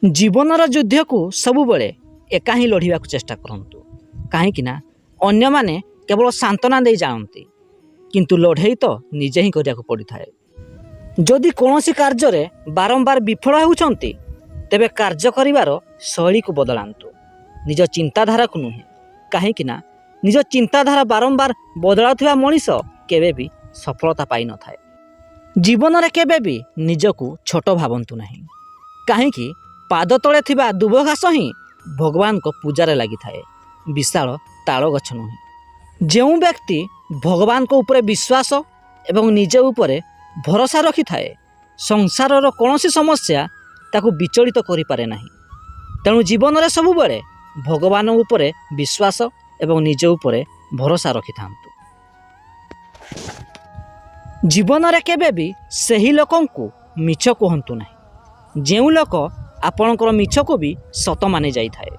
जीवनर युद्ध को सबुबले एका ही लड़िया चेष्टा करंतु कहीं अन्य माने केवल सांत्वना दे जानती किंतु लड़े तो निजे ही करिया पड़ी थाए। जदि कौन कार्य बारंबार विफल होउछंती तेबे कार्य करिवार शैली को बदलांतु निज चिंताधारा को नुहे कहीं निज चिंताधारा बारंबार बदलाउथिबा मनीष केबे भी सफलता पाई न थाए। जीवन रे केबे भी निजको छोट भावंतु नहीं कहीं पाद तले थिबा दुब घास ही भगवान को पूजारे लगी थाए विशाल ताल गछ नुहे। जो व्यक्ति भगवान को ऊपर विश्वास एवं निज ऊपर भरोसा रखी थाए संसार कौन समस्या ताकू विचलित करि पारे नहीं। तेणु जीवन रे सबु बेले भगवान ऊपर विश्वास एवं निज ऊपर भरोसा रखि थांतु। जीवन रे केबे भी सही लोकन को मिछ कहंतु नहीं जो लोक आपणकर मिछ को भी सत मानि जाई थाए।